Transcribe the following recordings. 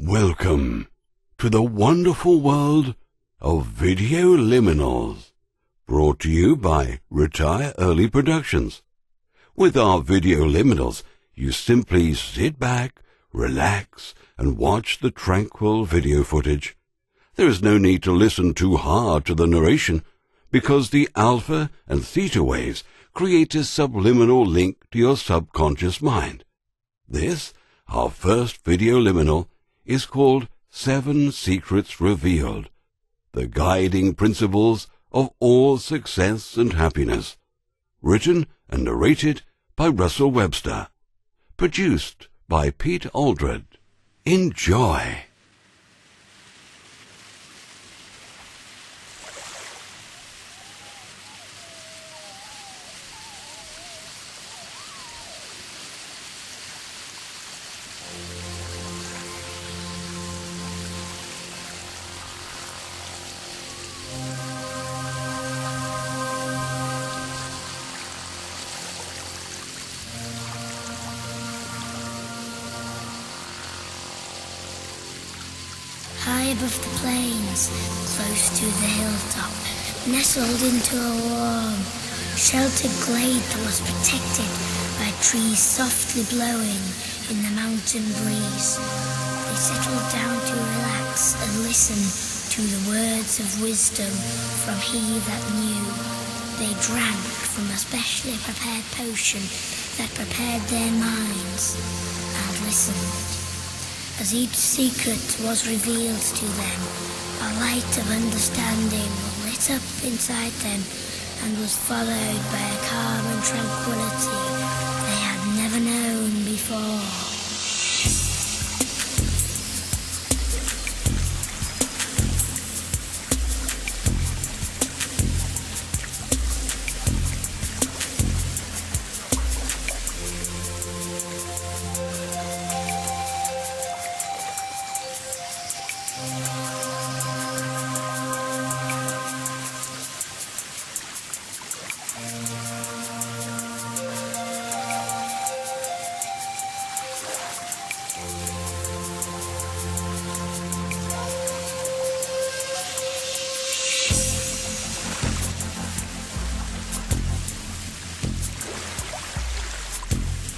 Welcome to the wonderful world of Videoliminals, brought to you by Retire Early Productions. With our Videoliminals, you simply sit back, relax, and watch the tranquil video footage. There is no need to listen too hard to the narration, because the alpha and theta waves create a subliminal link to your subconscious mind. This, our first Videoliminal, is called 7 Secrets Revealed, the guiding principles of all success and happiness. Written and narrated by Russell Webster. Produced by Pete Aldred. Enjoy. High above the plains, close to the hilltop, nestled into a warm, sheltered glade that was protected by trees softly blowing in the mountain breeze. They settled down to relax and listen to the words of wisdom from he that knew. They drank from a specially prepared potion that prepared their minds and listened. As each secret was revealed to them, a light of understanding lit up inside them and was followed by a calm and tranquility they had never known before.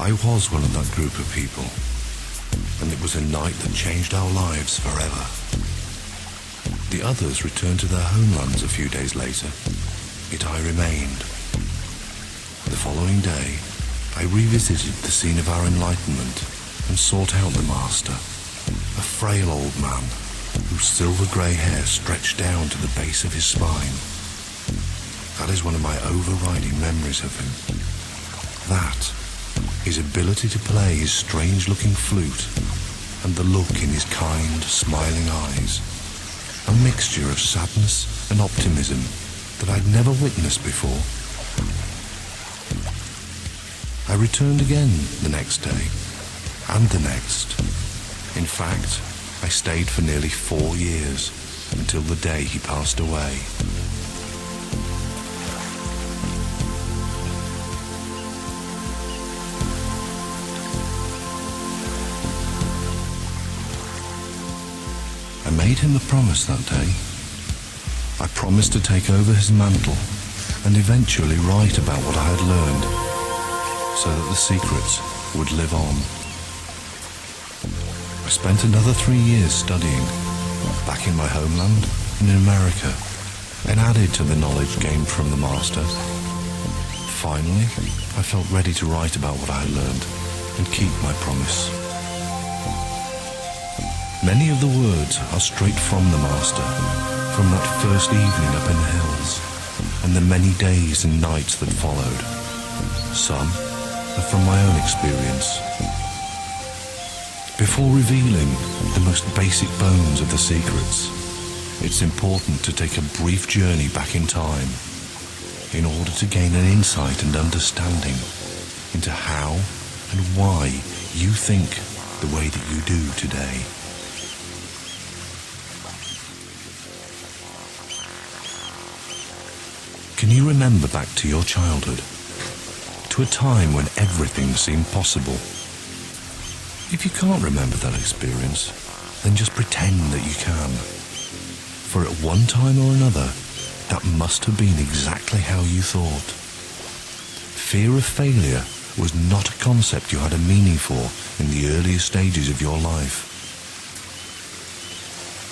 I was one of that group of people, and it was a night that changed our lives forever. The others returned to their homelands a few days later, yet I remained. The following day, I revisited the scene of our enlightenment and sought out the master, a frail old man whose silver-grey hair stretched down to the base of his spine. That is one of my overriding memories of him. That, his ability to play his strange-looking flute, and the look in his kind, smiling eyes, a mixture of sadness and optimism that I'd never witnessed before. I returned again the next day, and the next. In fact, I stayed for nearly 4 years, until the day he passed away. I made him a promise that day. I promised to take over his mantle and eventually write about what I had learned, so that the secrets would live on. I spent another 3 years studying, back in my homeland and in America, and added to the knowledge gained from the master. Finally, I felt ready to write about what I had learned and keep my promise. Many of the words are straight from the master, from that first evening up in the hills, and the many days and nights that followed. Some are from my own experience. Before revealing the most basic bones of the secrets, it's important to take a brief journey back in time in order to gain an insight and understanding into how and why you think the way that you do today. Can you remember back to your childhood? To a time when everything seemed possible? If you can't remember that experience, then just pretend that you can. For at one time or another, that must have been exactly how you thought. Fear of failure was not a concept you had a meaning for in the earlier stages of your life.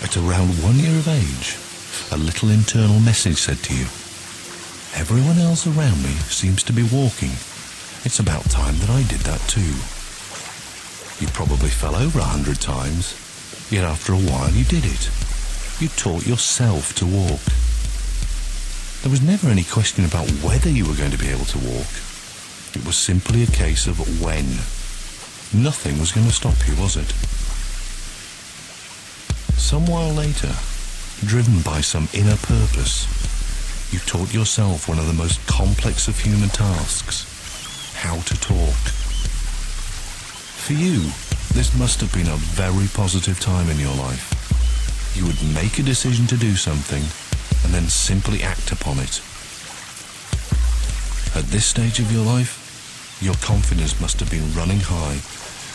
At around 1 year of age, a little internal message said to you, "Everyone else around me seems to be walking. It's about time that I did that too." You probably fell over 100 times, yet after a while you did it. You taught yourself to walk. There was never any question about whether you were going to be able to walk. It was simply a case of when. Nothing was going to stop you, was it? Some while later, driven by some inner purpose, you taught yourself one of the most complex of human tasks, how to talk. For you, this must have been a very positive time in your life. You would make a decision to do something and then simply act upon it. At this stage of your life, your confidence must have been running high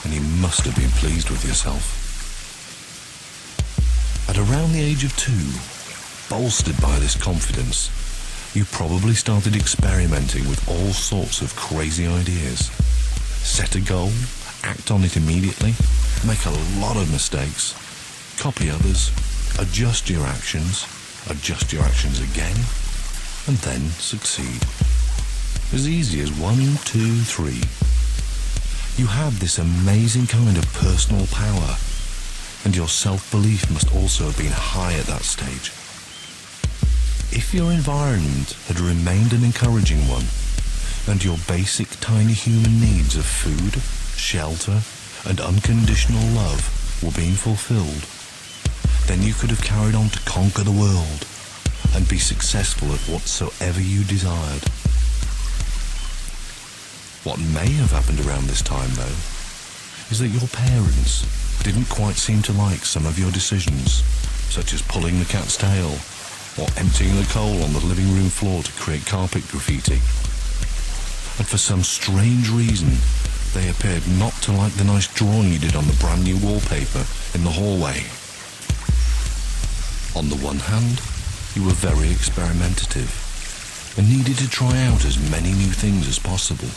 and you must have been pleased with yourself. At around the age of 2, bolstered by this confidence, you probably started experimenting with all sorts of crazy ideas. Set a goal, act on it immediately, make a lot of mistakes, copy others, adjust your actions again, and then succeed. As easy as 1, 2, 3. You had this amazing kind of personal power, and your self-belief must also have been high at that stage. If your environment had remained an encouraging one, and your basic tiny human needs of food, shelter, and unconditional love were being fulfilled, then you could have carried on to conquer the world and be successful at whatsoever you desired. What may have happened around this time, though, is that your parents didn't quite seem to like some of your decisions, such as pulling the cat's tail or emptying the coal on the living room floor to create carpet graffiti. And for some strange reason, they appeared not to like the nice drawing you did on the brand new wallpaper in the hallway. On the one hand, you were very experimentative and needed to try out as many new things as possible.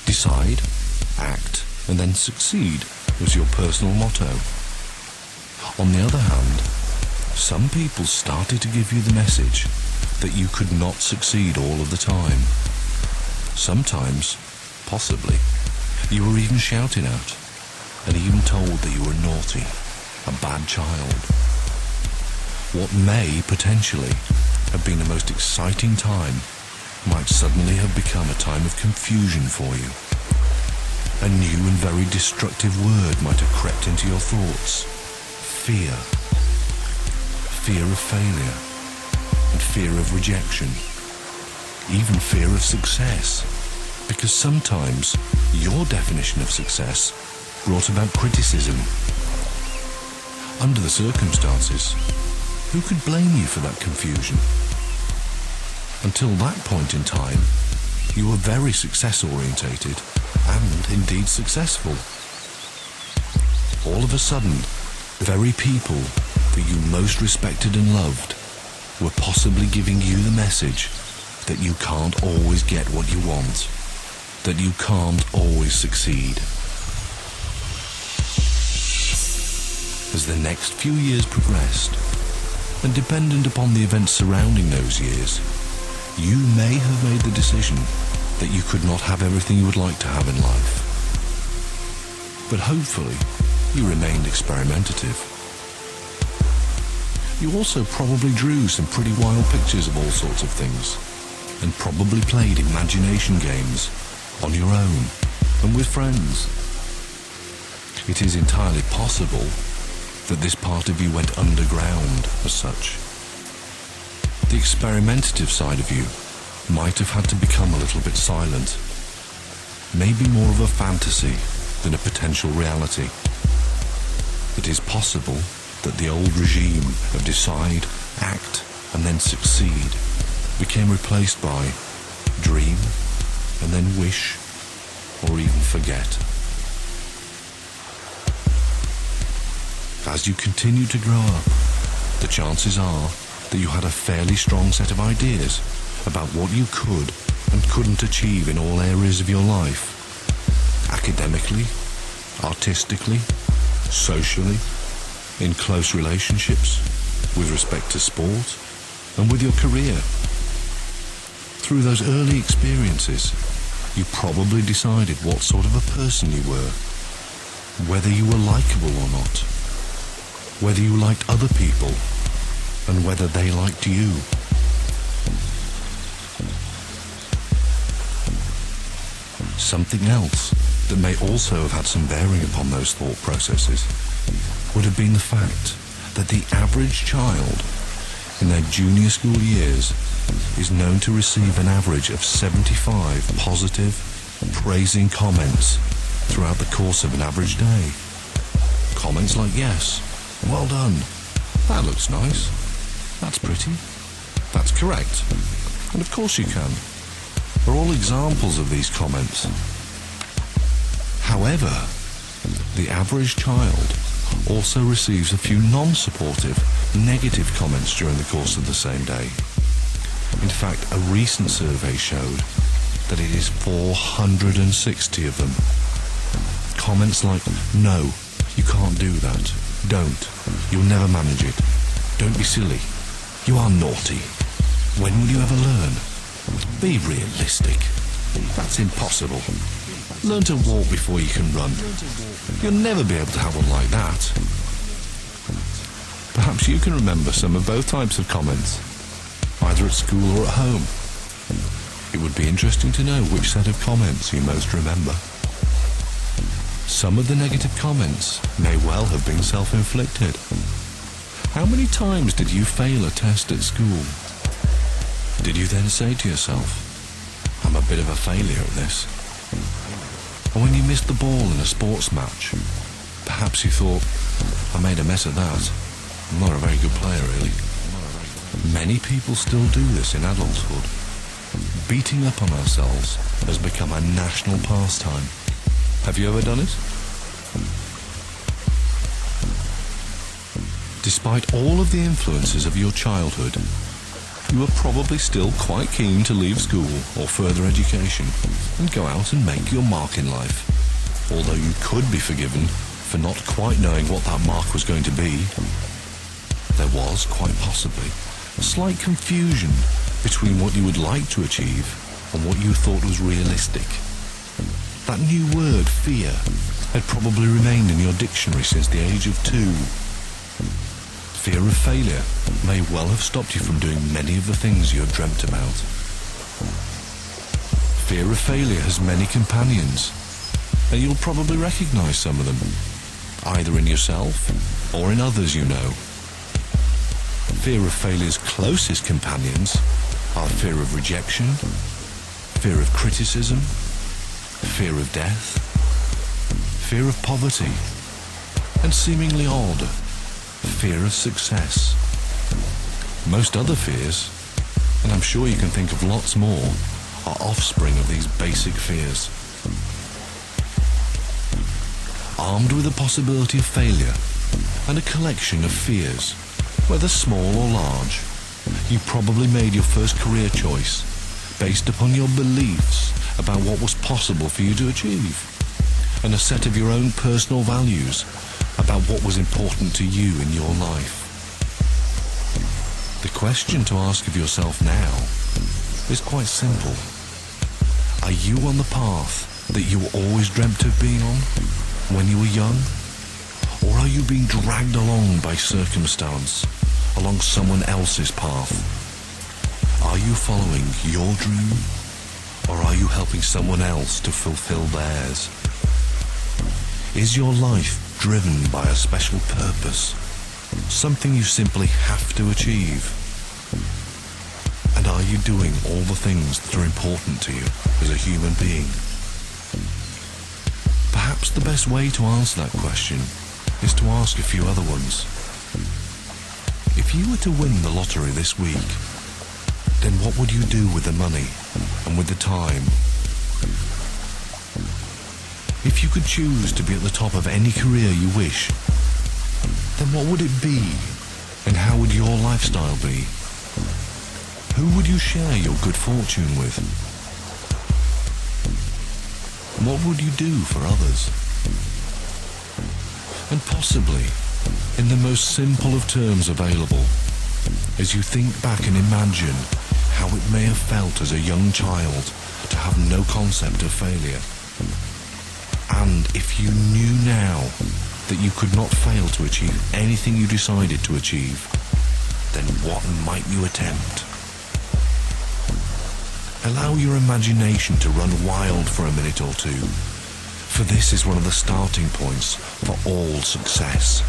Decide, act, and then succeed was your personal motto. On the other hand, some people started to give you the message that you could not succeed all of the time. Sometimes, possibly, you were even shouted at and even told that you were naughty, a bad child. What may potentially have been the most exciting time might suddenly have become a time of confusion for you. A new and very destructive word might have crept into your thoughts. Fear. Fear of failure. And fear of rejection. Even fear of success. Because sometimes your definition of success brought about criticism. Under the circumstances, who could blame you for that confusion? Until that point in time, you were very success-orientated and indeed successful. All of a sudden, the very people that you most respected and loved were possibly giving you the message that you can't always get what you want, that you can't always succeed. As the next few years progressed, and dependent upon the events surrounding those years, you may have made the decision that you could not have everything you would like to have in life. But hopefully, you remained experimentative. You also probably drew some pretty wild pictures of all sorts of things, and probably played imagination games on your own and with friends. It is entirely possible that this part of you went underground as such. The experimentative side of you might have had to become a little bit silent, maybe more of a fantasy than a potential reality. It is possible that the old regime of decide, act, and then succeed became replaced by dream, and then wish, or even forget. As you continue to grow up, the chances are that you had a fairly strong set of ideas about what you could and couldn't achieve in all areas of your life. Academically, artistically, socially, in close relationships, with respect to sport, and with your career. Through those early experiences, you probably decided what sort of a person you were, whether you were likable or not, whether you liked other people, and whether they liked you. Something else that may also have had some bearing upon those thought processes would have been the fact that the average child in their junior school years is known to receive an average of 75 positive, praising comments throughout the course of an average day. Comments like, yes, well done, that looks nice, that's pretty, that's correct, and of course you can, are all examples of these comments. However, the average child also receives a few non-supportive, negative comments during the course of the same day. In fact, a recent survey showed that it is 460 of them. Comments like, no, you can't do that, don't, you'll never manage it, don't be silly, you are naughty, when will you ever learn, be realistic, that's impossible, learn to walk before you can run, you'll never be able to have one like that. Perhaps you can remember some of both types of comments, either at school or at home. It would be interesting to know which set of comments you most remember. Some of the negative comments may well have been self-inflicted. How many times did you fail a test at school? Did you then say to yourself, I'm a bit of a failure at this? Or when you missed the ball in a sports match, perhaps you thought, I made a mess of that. I'm not a very good player, really. Many people still do this in adulthood. Beating up on ourselves has become a national pastime. Have you ever done it? Despite all of the influences of your childhood, you are probably still quite keen to leave school or further education and go out and make your mark in life. Although you could be forgiven for not quite knowing what that mark was going to be, there was, quite possibly, a slight confusion between what you would like to achieve and what you thought was realistic. That new word, fear, had probably remained in your dictionary since the age of 2. Fear of failure may well have stopped you from doing many of the things you have dreamt about. Fear of failure has many companions, and you'll probably recognize some of them, either in yourself or in others you know. Fear of failure's closest companions are fear of rejection, fear of criticism, fear of death, fear of poverty, and seemingly odd, fear of success. Most other fears, and I'm sure you can think of lots more, are offspring of these basic fears. Armed with the possibility of failure and a collection of fears, whether small or large, you probably made your first career choice based upon your beliefs about what was possible for you to achieve, and a set of your own personal values about what was important to you in your life. The question to ask of yourself now is quite simple. Are you on the path that you always dreamt of being on when you were young? Or are you being dragged along by circumstance, along someone else's path? Are you following your dream, or are you helping someone else to fulfill theirs? Is your life driven by a special purpose, something you simply have to achieve? And are you doing all the things that are important to you as a human being? Perhaps the best way to answer that question is to ask a few other ones. If you were to win the lottery this week, then what would you do with the money and with the time? If you could choose to be at the top of any career you wish, then what would it be? And how would your lifestyle be? Who would you share your good fortune with? What would you do for others? And possibly, in the most simple of terms available, as you think back and imagine how it may have felt as a young child to have no concept of failure. And if you knew now that you could not fail to achieve anything you decided to achieve, then what might you attempt? Allow your imagination to run wild for a minute or two, for this is one of the starting points for all success.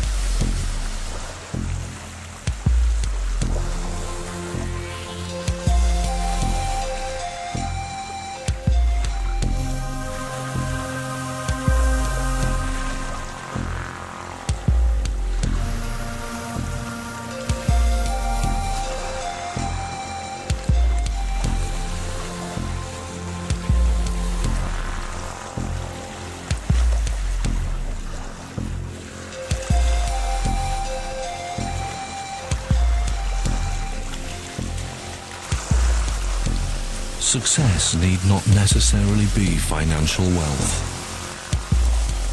Success need not necessarily be financial wealth.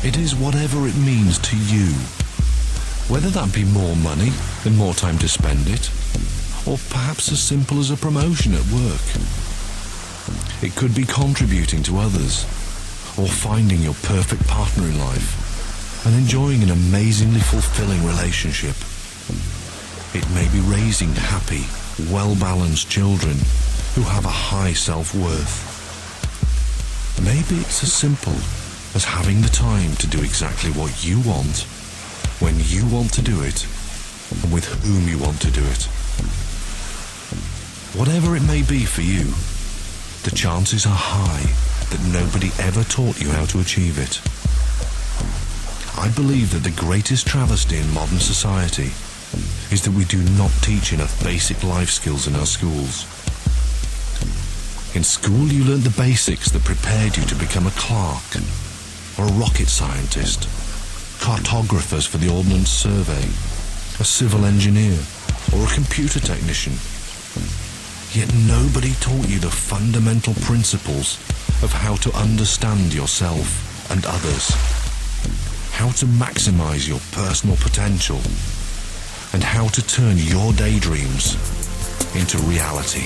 It is whatever it means to you, whether that be more money and more time to spend it, or perhaps as simple as a promotion at work. It could be contributing to others, or finding your perfect partner in life and enjoying an amazingly fulfilling relationship. It may be raising happy, well-balanced children who have a high self-worth. Maybe it's as simple as having the time to do exactly what you want, when you want to do it, and with whom you want to do it. Whatever it may be for you, the chances are high that nobody ever taught you how to achieve it. I believe that the greatest travesty in modern society is that we do not teach enough basic life skills in our schools. In school you learnt the basics that prepared you to become a clerk, or a rocket scientist, cartographers for the Ordnance Survey, a civil engineer, or a computer technician. Yet nobody taught you the fundamental principles of how to understand yourself and others, how to maximize your personal potential, and how to turn your daydreams into reality.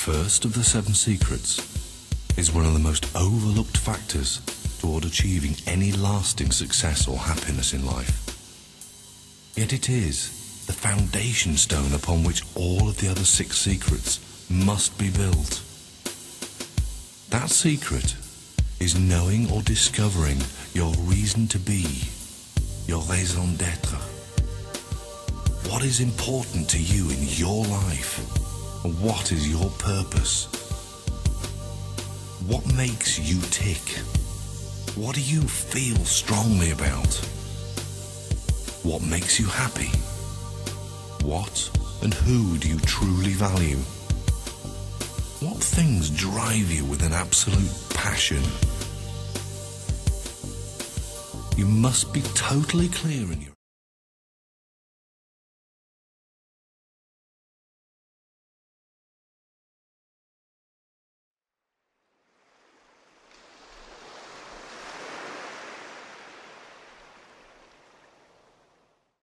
first of the 7 secrets is one of the most overlooked factors toward achieving any lasting success or happiness in life. Yet it is the foundation stone upon which all of the other 6 secrets must be built. That secret is knowing or discovering your reason to be, your raison d'être. What is important to you in your life? What is your purpose? What makes you tick? What do you feel strongly about? What makes you happy? What and who do you truly value? What things drive you with an absolute passion? You must be totally clear in your